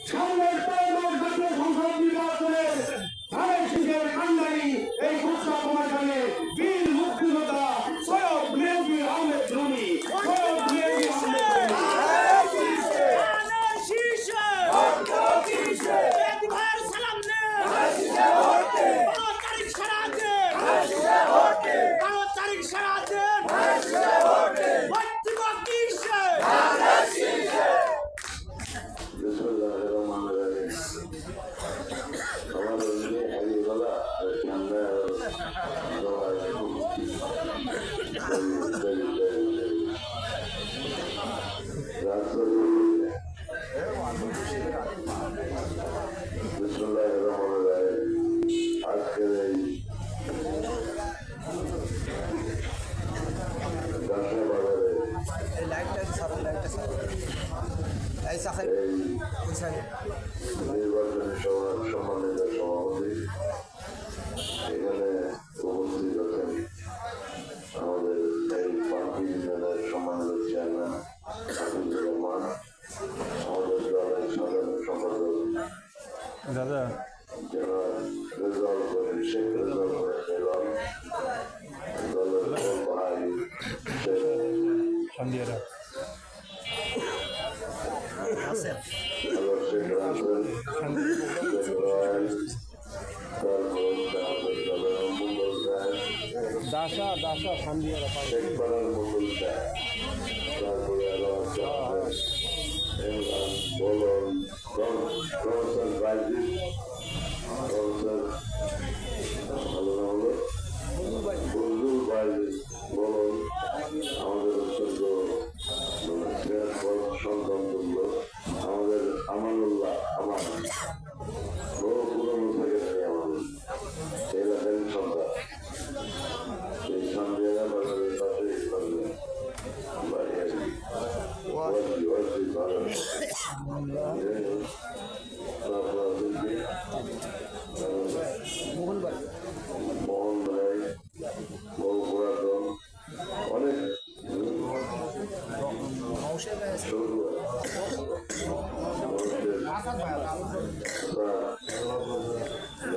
সামনের ত্রয়োদশ জাতীয় সংসদ নির্বাচনে ধানের শীষের কান্ডারি এই ঘোষণা কমিশনে বীর মুক্তিযোদ্ধা সৈয়দ মেহেদী আহমেদ রুমি সৈয়দ মেহেদী আহমেদ আজকের এই নির্বাচনী সভার সম্মানিত সভাপতি এখানে উপস্থিত আছেন আমাদের এই পার্টি ইউনিয়নের সম্মানিত চেয়ারম্যান হাফিজুর রহমান, আমাদের দলের সাধারণ সম্পাদক দাদা শেখ রেজাউল করিম, দলের ভাই সন্ধিয়ারা দাসা সন্ধিয়ারা তারপরে বলন প্রফেসর রাইজিদ, প্রফেসর বজলুল ভাই বলন, আমাদের অত্যন্ত সন্তান তুল্য আমাদের আমানুল্লাহ, আমার বহু পুরনো থেকে থাকে আমাদের এলাকার সন্তান। এই সন্ধ্যা বাজারের পাশে বাড়ি আছে মোহন ভাই বহু পুরাতন অনেক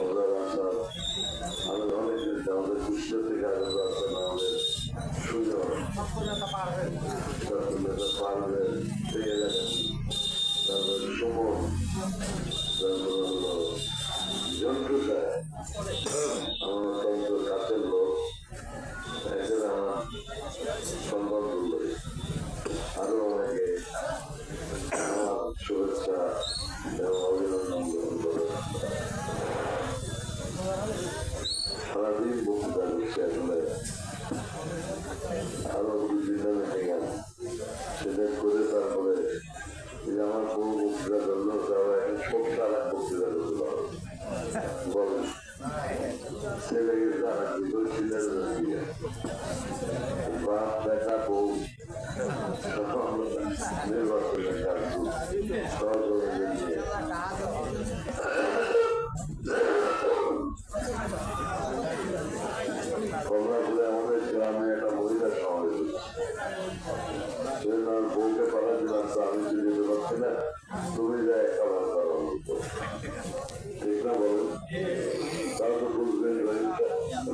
আমাদের অনেক আমাদের কুষ্ঠ থেকে আনন্দ আসেন, আমাদের সুযোগ পাহাড়ের থেকে গেলেন, তারপরে সুমন, তারপরে হলো জন্টু সাহেব, আমার অত্যন্ত কাছের লোক, এদের আমার সম্মান করল। আরো অনেকে আমার শুভেচ্ছা এবং অভিনন্দন গ্রহণ করে। সারাদিন বক্তৃতা করছে, আসলে আরো বিভিন্ন মিটিং সেটা করে তারপরে আমার পুরো বক্তৃতা করলো, তারা এখন সবটা আর এক বক্তৃতা করতে পারো বলেন ছেলে গেছে আর এক দুটো ছিলেন বাপ দেখা বউ নির্বাচনের কাজ সহযোগিতা নিয়ে কমলাপুরে আমাদের গ্রামে একটা মহিলা সমাবেশ হচ্ছে, বউকে পাঠা দিলাম, তো আমি তো যেতে পারছি না, তুমি যাই খাবার করা হতো, ঠিক না বলেন? তাও তো বুঝবেন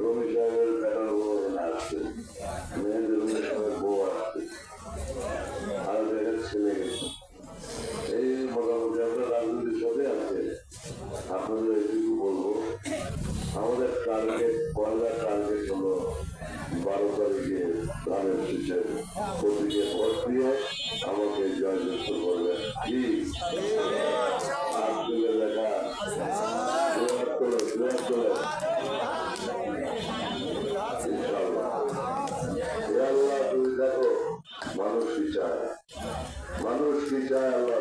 রমি সাহেবের বেটার বউ আসছে, মেয়েদের রমি সাহেবের বউ আসছে, আর দেখেন ছেলে গেছে। এই মোটামুটি আমরা রাজনীতির সাথে আছে। আপনাদের এইটুকু বলবো, আমাদের টার্গেট পয়লা টার্গেট হলো 12 তারিখে ধানের শীষের প্রতীকে ভোট দিয়ে আমাকে জয়যুক্ত করবেন। কি লেখা আল্লাহ তুমি দেখো মানুষ কি চায়, মানুষ কি চায় আল্লাহ।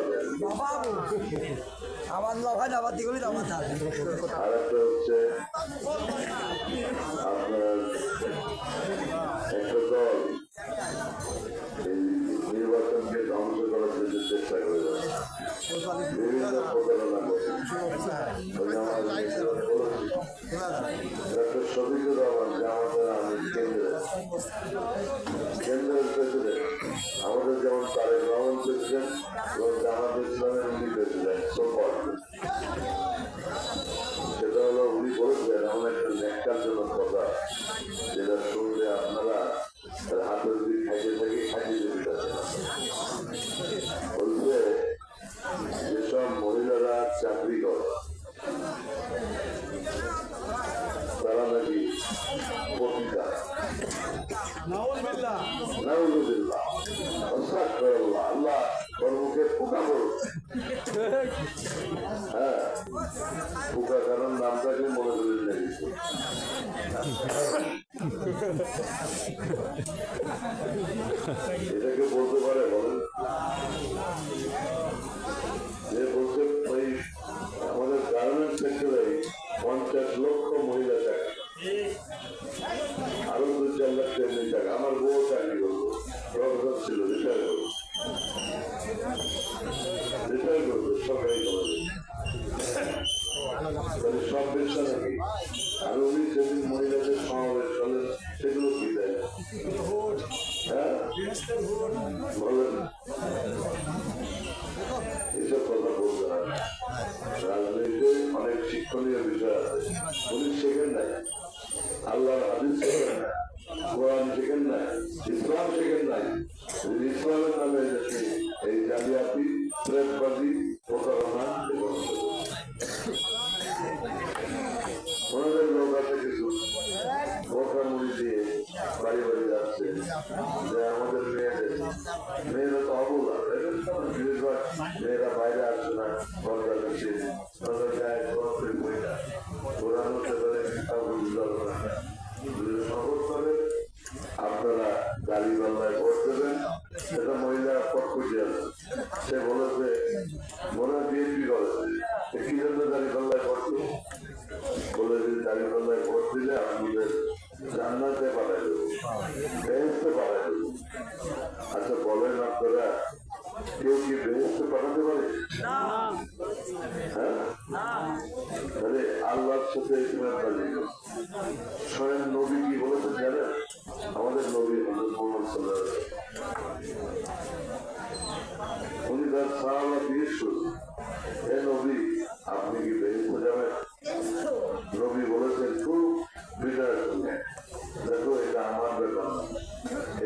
আর একটা হচ্ছে আপনার একটা দল এই নির্বাচনকে ধ্বংস করার জন্য চেষ্টা করে বিভিন্ন প্রতারণা করছে। ডক্টর শফিকুর রহমান জামাতের আমি কেন্দ্রের প্রেসিডেন্ট, আমাদের যেমন তারেক রহমান প্রেসিডেন্ট এবং জামাত ইসলামের উনি প্রেসিডেন্ট। হ্যাঁ, পোকা কারণ নামটাকে মনে করেন না কিছু। এটাকে বলতে পারে বলেন? যে বলছে ওই আমাদের গার্মেন্টস সেক্টরে 50 লক্ষ মহিলা চাকরি, আরো 2-4 লাখ এমনি চাকরি। আমার বউ চাকরি করবো, প্রফেসর ছিল, রিটায়ার করবো সরকারি কলেজে। সব ব্যবসা নাকি? আর উনি সেদিন মহিলাদের সমাবেশ করেন, সেগুলো কি দেয়? হ্যাঁ বলেন, এসব কথা বলতে হয়। রাজনীতিতে অনেক শিক্ষণীয় বিষয় আছে। উনি শেখেন নাই, আল্লাহর হাদিস শেখেন নাই, কোরআন শেখেন নাই, ইসলাম শেখেন নাই। ইসলামের নামে এই জালিয়াতি, প্রেসবাজি, প্রতারণা এবং ওনাদের লোক আছে কিছু বোকা মুড়ি দিয়ে বাড়ি বাড়ি যাচ্ছে যে আমাদের মেয়েরা তো অবলা, মেয়েরা বাইরে আসছে না, বন্ধা দিচ্ছে, তাদের গায়ে গরমের বইটা ওরা হতে পারে শপথ করে আপনারা গাড়ি পাল্লায় ভোট দেবেন। সেটা মহিলা পক্ষ দিয়ে সে বলেছে মনে হয় বিএনপি করেছে, কি জন্য গাড়ি পাল্লায় ভোট দেবো? বলে যে গাড়ি পাল্লায় ভোট দিলে আপনাদের জান্নাতে পাঠাই দেবো, বেহেশতে পাঠাই দেবো। আচ্ছা বলেন আপনারা কেউ কি বেহেশতে পাঠাতে পারে? হ্যাঁ, তাহলে আল্লাহর সাথে স্বয়ং নবী কি বলেছেন জানেন? আমাদের নবী হযরত মুহাম্মদ সাল্লাল্লাহু আলাইহি ওয়াসাল্লাম উনি তার সাহাবা জিজ্ঞেস করলেন, হে নবী আপনি কি বেহেশতে যাবেন? নবী বলেছেন খুব বিনয়ের সঙ্গে, দেখো এটা আমার ব্যাপার না,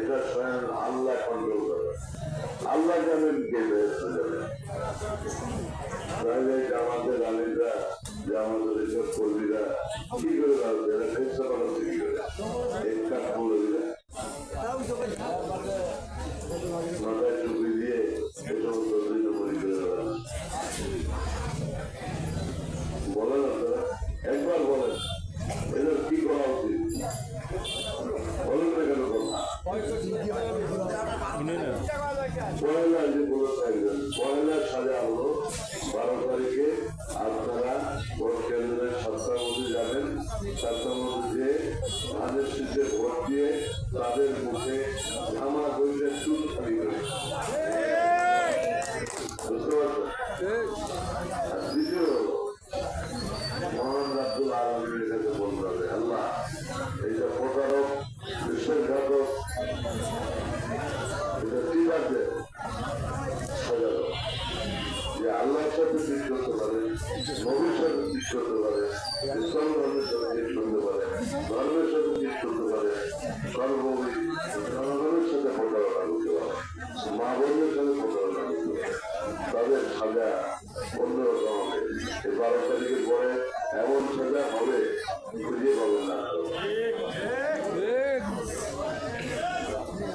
এটা স্বয়ং আল্লাহ কন্ট্রোল করে, আল্লাহ জানেন কে বেহেশতে যাবে। তাহলে আমাদের আলীরা যে আমাদের এসব কর্মীরা কি করে রাখবে, এরা বেহেশতে পাঠাচ্ছে কি করে? এক কাজ মৌলবীরা মাথায় টুপি দিয়ে এ সমস্ত পরি করে বলেন আপনারা, একবার বলেন এদের কি করা উচিত? বলেন না কেন কথা? পয়লা যে বলে থাকবেন, পয়লা সাজা হলো 12 তারিখে আপনারা ভোট কেন্দ্রের 7টার মধ্যে যাবেন। 7টার মধ্যে যে ধানের শীতে ভোট দিয়ে তাদের মুখে ধামা বইলে চুল খালি করে, বুঝতে পারছেন? আর দ্বিতীয় হলো মহান রাব্বুল আলামিনের কাছে বলতে হবে, আল্লাহ এইটা প্রতারক, বিশ্বাসঘাতক, এটা ঠিক আছে সাজানো যে আল্লাহর সাথে ঠিক করতে পারে, নবীর সাথে ঠিক করতে পারে, ইসলাম ধর্মের সাথে ঠিক করতে পারে, ধর্মের সাথে ঠিক করতে পারে, সর্বভৌমিক জনগণের সাথে প্রতারণা করতে পারে, মা বোনের সাথে প্রতারণা করতে পারে, তাদের সাজা অন্যরকম হবে। এই 12 তারিখের পরে এমন সাজা হবে খুঁজে পাবেন না।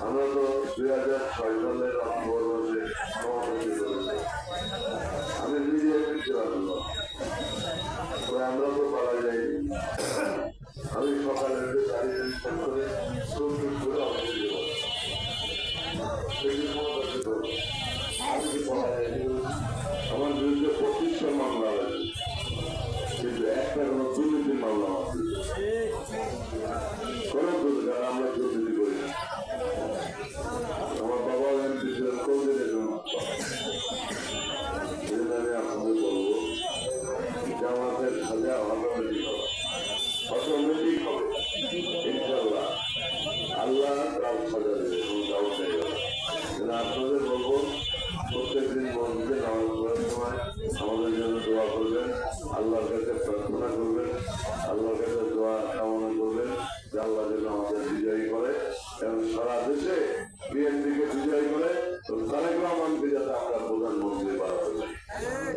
আমরা তো 2006 সালের অক্টোবর মাসে সমাবেশ করেছি, আমি নিজে ফিরতে পারলাম, আমরা তো পারা যাইনি। আমি সকালে দাঁড়িয়ে করে করে আমার বিরুদ্ধে 25টা মামলা আছে, কিন্তু একটা কোনো দুর্নীতির মামলা আছে কোনো দুর্নীতি, আমরা দুর্নীতি করি না। আমার বাবা এমপি ছিলেন কলকাতার জন্য। আমি আপনাদের বলবো জামাতের সাজা অটোমেটিক হবে ইনশাল্লাহ, আল্লাহ তার সাজা দেবে, আপনাদের বলবো প্রত্যেকদিন মসজিদে নামাজ পড়ার সময় আমাদের জন্য দোয়া করবেন, আল্লাহর কাছে প্রার্থনা করবেন, আল্লাহর কাছে দোয়া কামনা করবেন যে আল্লাহ যেন আমাদের বিজয়ী করে, এবং সারা দেশে বিএনপিকে বিজয়ী করে তারেক রহমানকে যাতে আমরা প্রধানমন্ত্রী বানাতে পারি,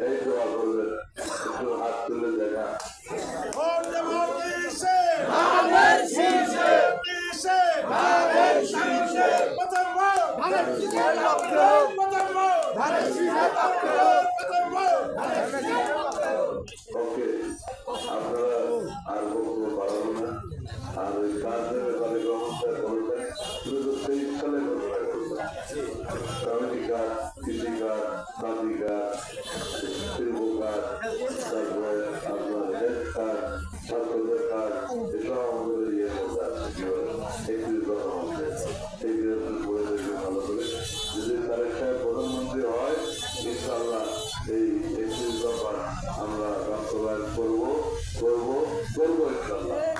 এই দোয়া করবেন। একটু হাত তুলে দেখা। ওকে, আপনারা আর বক্তব্য বাড়াবো না। আর ওই কাজের ব্যাপারে ব্যবস্থা করেছেন, শুধু 23 সালে ঘটনা করবেন। কমিটি কাজ, কৃষি কাজ, খাদি কাজ, শিল্প কাজ, তারপরে আপনার হেলথ কাজ, ছাত্রদের কাজ, এসব আমাদের ইয়ে মধ্যে আছে। একটি কথা মধ্যে এইগুলো পড়ে দেখবে ভালো করে। যদি তারেক সাহেব প্রধানমন্ত্রী হয়, ইনশাল্লাহ এই 31 দফা আমরা বাস্তবায়ন করবো ইনশাল্লাহ।